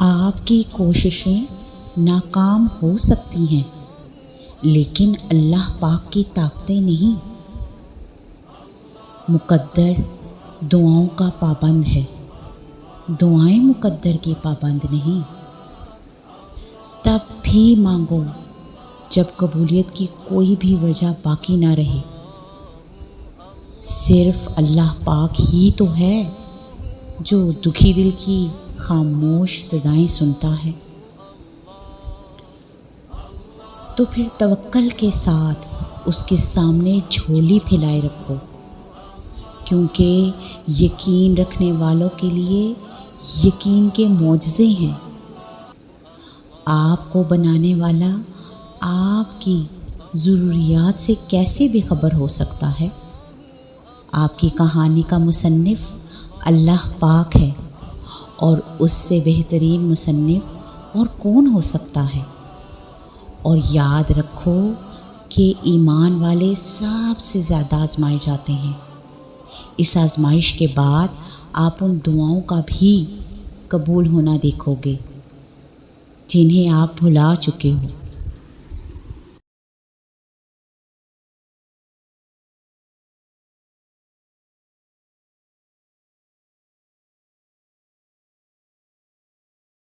آپ کی کوششیں ناکام ہو سکتی ہیں، لیکن اللہ پاک کی طاقتیں نہیں۔ مقدر دعاؤں کا پابند ہے، دعائیں مقدر کی پابند نہیں۔ تب بھی مانگو جب قبولیت کی کوئی بھی وجہ باقی نہ رہے۔ صرف اللہ پاک ہی تو ہے جو دکھی دل کی خاموش صدائیں سنتا ہے۔ تو پھر توکل کے ساتھ اس کے سامنے جھولی پھیلائے رکھو، کیونکہ یقین رکھنے والوں کے لیے یقین کے معجزے ہیں۔ آپ کو بنانے والا آپ کی ضروریات سے کیسے بے خبر ہو سکتا ہے؟ آپ کی کہانی کا مصنف اللہ پاک ہے، اور اس سے بہترین مصنف اور کون ہو سکتا ہے؟ اور یاد رکھو کہ ایمان والے سب سے زیادہ آزمائے جاتے ہیں۔ اس آزمائش کے بعد آپ ان دعاؤں کا بھی قبول ہونا دیکھو گے جنہیں آپ بھلا چکے ہو۔